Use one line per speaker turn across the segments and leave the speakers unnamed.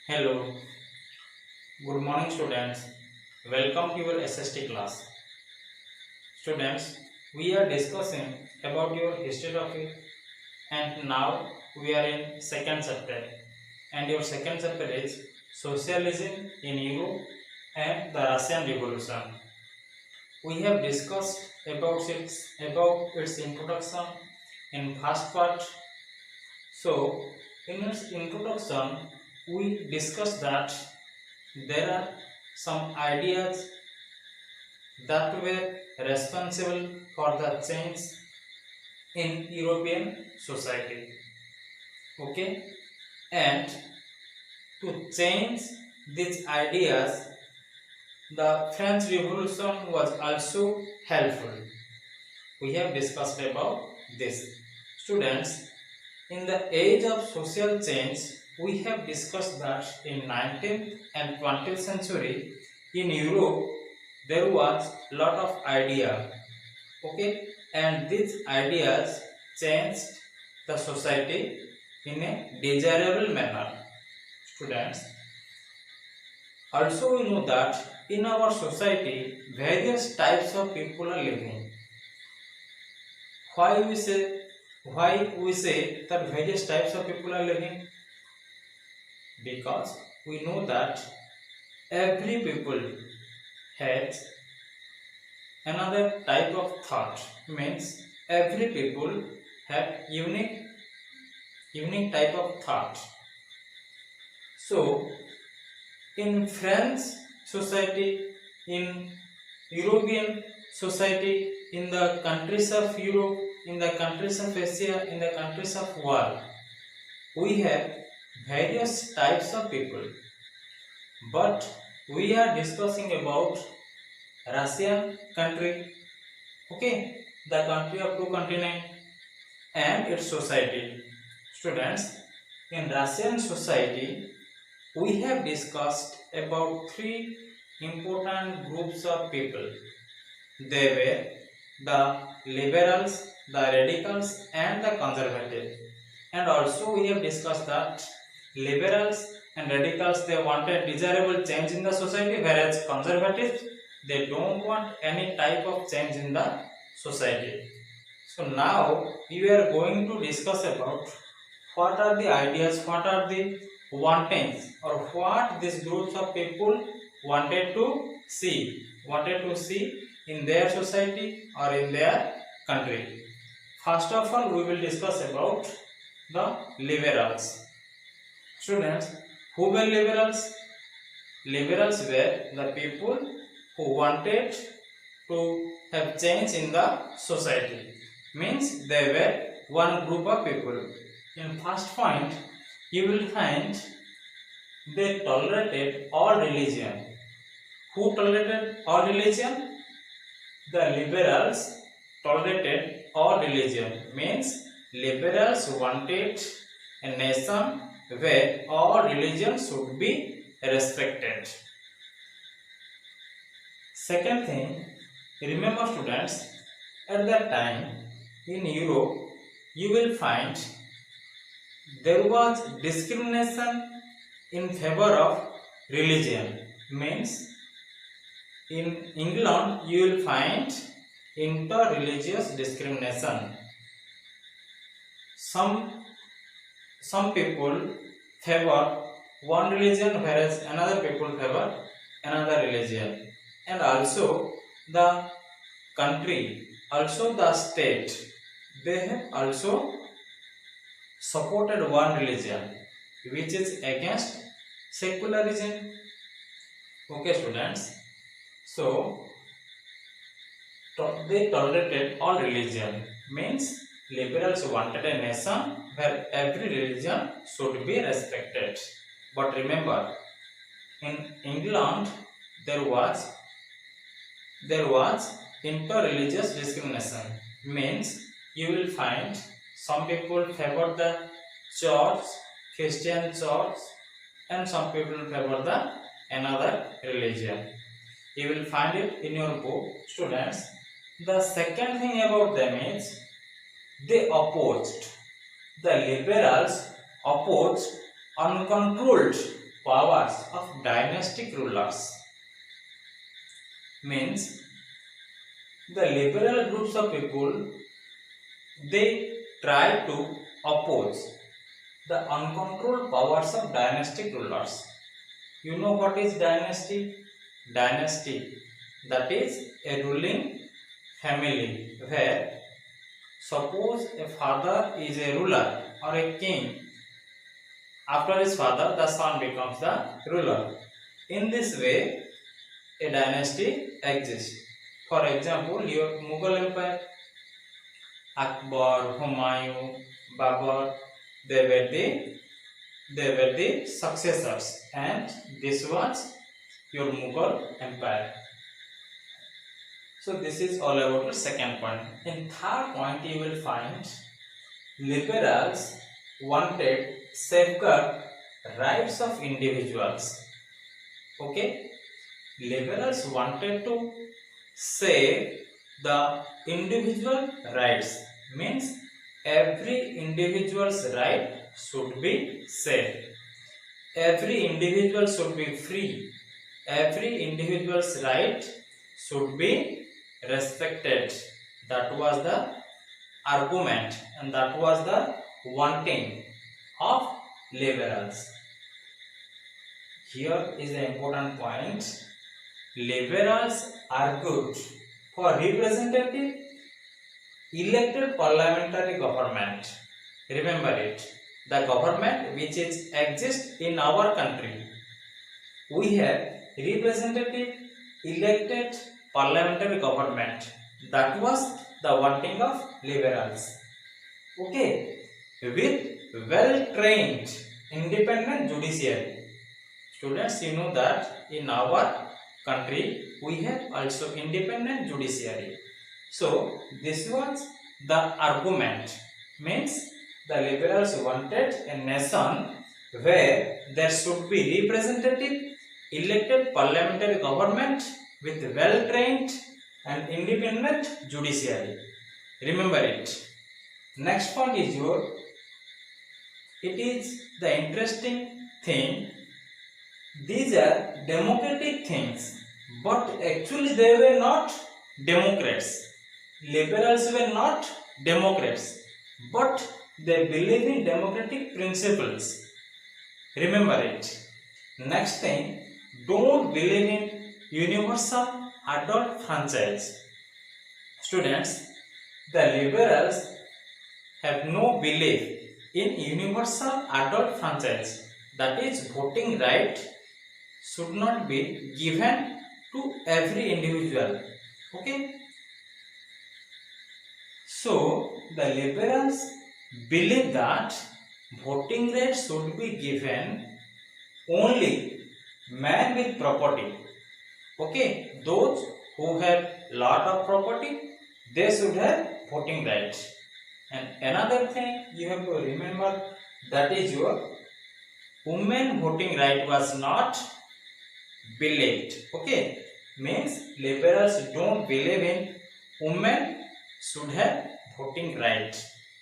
Hello, good morning students. Welcome to your SST class. Students, we are discussing about your history topic and now we are in second chapter and your second chapter is Socialism in Europe and the Russian Revolution. We have discussed about its introduction in first part. So, in its introduction, we discussed that there are some ideas that were responsible for the change in European society. Okay, and to change these ideas, the French Revolution was also helpful. We have discussed about this. Students, in the age of social change, we have discussed that in 19th and 20th century in Europe there was lot of idea, okay, and these ideas changed the society in a desirable manner. Students, also we know that in our society various types of people are living. Why we say that various types of people are living? Because we know that every people has another type of thought, means every people have unique type of thought. So in French society, in European society, in the countries of Europe, in the countries of Asia, in the countries of world, we have various types of people, but we are discussing about Russian country, okay, the country of two continents and its society. Students, in Russian society, we have discussed about three important groups of people. They were the liberals, the radicals, and the conservatives. And also we have discussed that liberals and radicals, they wanted desirable change in the society, whereas conservatives, they don't want any type of change in the society. So now we are going to discuss about what are the ideas, what are the wantings, or what these groups of people wanted to see in their society or in their country. First of all, we will discuss about the liberals. Students, who were liberals? Liberals were the people who wanted to have change in the society. Means they were one group of people. In first point, you will find they tolerated all religion. Who tolerated all religion? The liberals tolerated all religion. Means liberals wanted a nation where all religions should be respected. Second thing, remember students, at that time in Europe you will find there was discrimination in favor of religion. Means in England you will find inter-religious discrimination. Some people favor one religion whereas another people favor another religion, and also the country, also the state, they have also supported one religion which is against secularism. Okay students, so they tolerated all religion. Means liberals wanted a nation where every religion should be respected. But remember, in England there was inter-religious discrimination. Means you will find some people favor the church, Christian church, and some people favor the another religion. You will find it in your book, students. The second thing about them is they opposed. The liberals opposed uncontrolled powers of dynastic rulers. Means the liberal groups of people, they try to oppose the uncontrolled powers of dynastic rulers. You know what is dynasty? Dynasty, that is a ruling family where suppose a father is a ruler or a king. After his father, the son becomes the ruler. In this way, a dynasty exists. For example, your Mughal Empire, Akbar, Humayun, Babur, they were the successors, and this was your Mughal Empire. So this is all about the second point. In third point, you will find liberals wanted safeguard rights of individuals. Okay, liberals wanted to save the individual rights. Means every individual's right should be safe. Every individual should be free. Every individual's right should be respected. That was the argument, and that was the wanting of liberals. Here is the important point. Liberals argued for representative elected parliamentary government. Remember it. The government which is exists in our country. We have representative elected parliamentary government. That was the wanting of liberals. Okay, with well-trained independent judiciary. Students, you know that in our country we have also independent judiciary. So this was the argument. Means the liberals wanted a nation where there should be representative elected parliamentary government with well-trained and independent judiciary. Remember it. Next point is it is the interesting thing. These are democratic things, but actually they were not Democrats. Liberals were not Democrats, but they believe in democratic principles. Remember it. Next thing, don't believe in universal adult franchise. Students, the liberals have no belief in universal adult franchise. That is, voting right should not be given to every individual. Okay. So the liberals believe that voting rights should be given only man with property. Okay, those who have lot of property, they should have voting rights. And another thing you have to remember, that is your women voting right was not believed. Okay, means liberals don't believe in women should have voting right.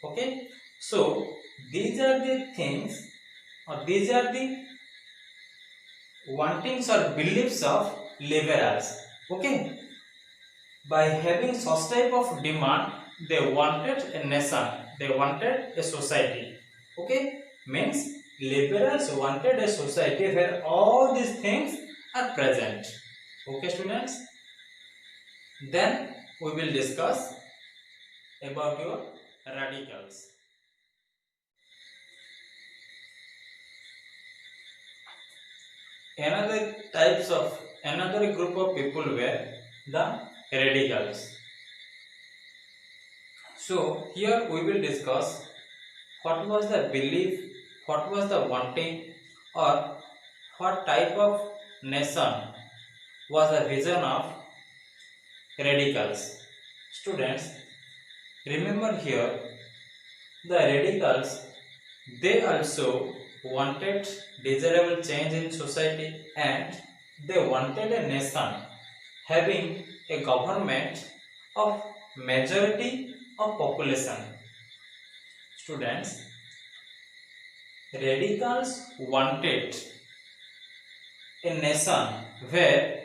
Okay, so these are the things, or these are the wantings or beliefs of liberals. Okay, by having such type of demand, they wanted a nation, they wanted a society. Okay, means liberals wanted a society where all these things are present. Okay, students, then we will discuss about your radicals. Another group of people were the radicals. So here we will discuss what was the belief, what was the wanting, or what type of nation was the vision of radicals. Students, remember here, the radicals, they also wanted desirable change in society, and they wanted a nation having a government of majority of population. Students, radicals wanted a nation where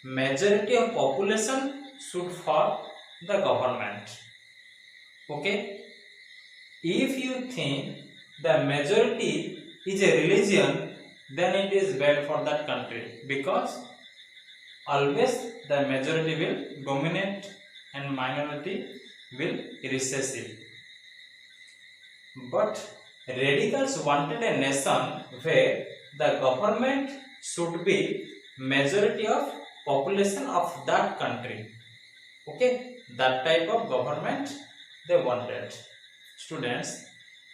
majority of population should form the government. Okay, if you think the majority is a religion, then it is bad for that country, because always the majority will dominate and minority will recessive. But radicals wanted a nation where the government should be majority of population of that country. Okay, that type of government they wanted. Students,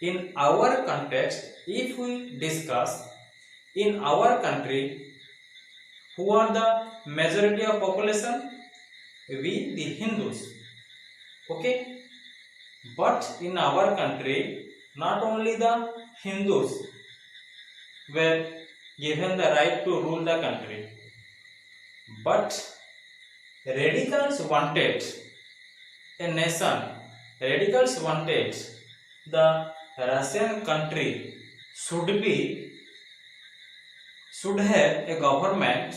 in our context, if we discuss in our country, who are the majority of population? We, the Hindus. Okay, but in our country, not only the Hindus were given the right to rule the country, but radicals wanted a nation. Radicals wanted the Russian country should have a government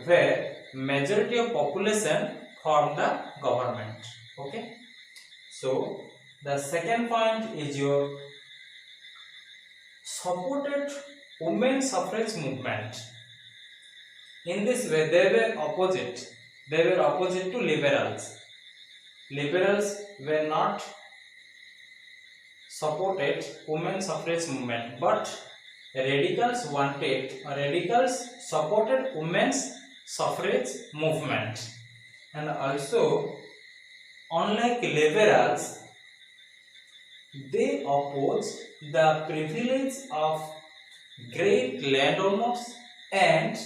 where majority of population form the government. Okay, so the second point is your supported women suffrage movement. In this way, they were opposite. They were opposite to liberals. Liberals were not supported women suffrage movement, but radicals supported women's suffrage movement. And also, unlike liberals, they opposed the privilege of great landowners and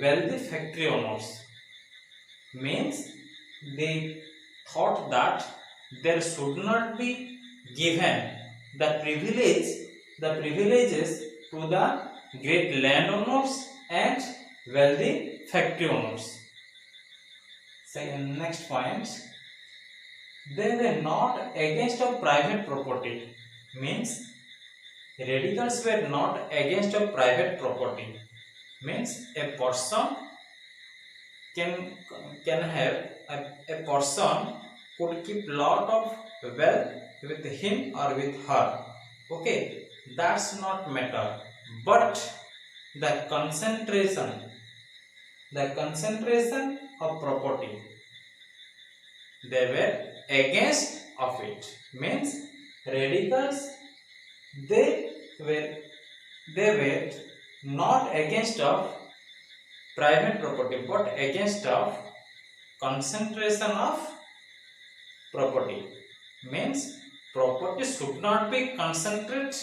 wealthy factory owners. Means they thought that there should not be given the privileges to the great landowners and wealthy factory owners. Second, next point, they were not against a private property. Means radicals were not against a private property. Means a person can have a person could keep lot of wealth with him or with her. Okay, that's not matter, but the concentration of property, they were against of it. Means radicals they were not against of private property, but against of concentration of property. Means property should not be concentrated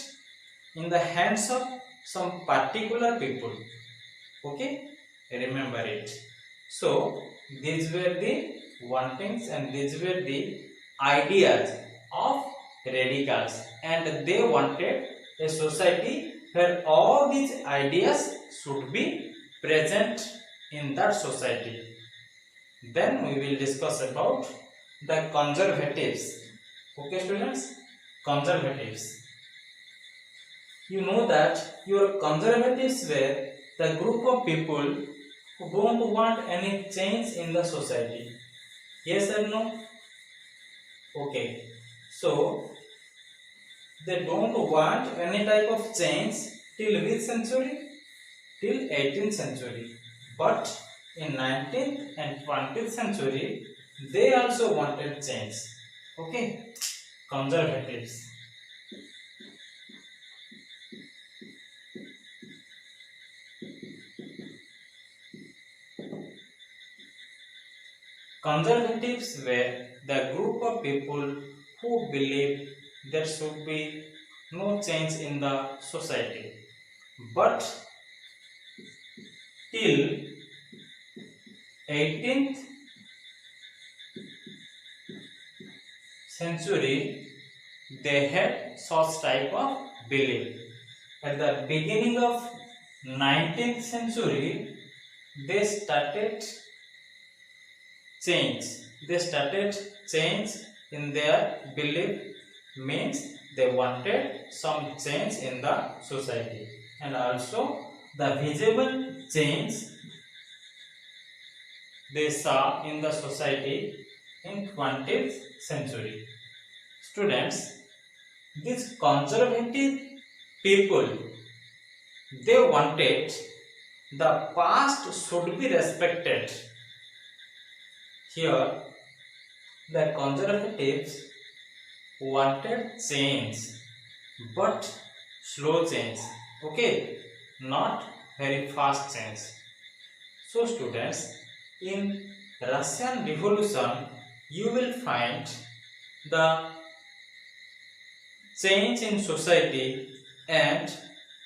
in the hands of some particular people. Okay, remember it. So these were the wantings and these were the ideas of radicals, and they wanted a society where all these ideas should be present in that society. Then we will discuss about the conservatives. Okay, students, conservatives. You know that your conservatives were the group of people who don't want any change in the society. Yes or no? Okay. So they don't want any type of change till which century? Till 18th century. But in 19th and 20th century, they also wanted change. Okay, conservatives. Conservatives were the group of people who believed there should be no change in the society. But till 18th century, they had such type of belief. At the beginning of 19th century, they started change. They started change in their belief. Means they wanted some change in the society, and also the visible change they saw in the society in 20th century. Students, these conservative people, they wanted the past should be respected. Here, the conservatives wanted change, but slow change, okay, not very fast change. So students, in Russian Revolution, you will find the change in society, and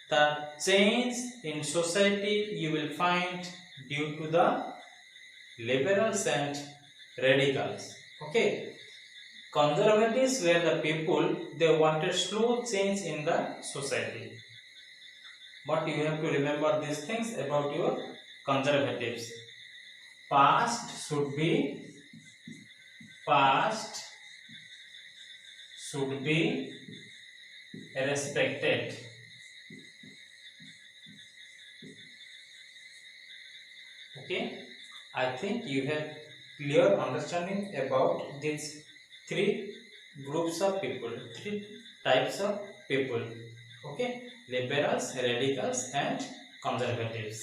the change in society you will find due to the liberals and radicals. Okay, conservatives were the people, they wanted slow change in the society. But you have to remember these things about your conservatives. Past should be respected. Okay, I think you have clear understanding about these three groups of people, three types of people. Okay, liberals, radicals and conservatives.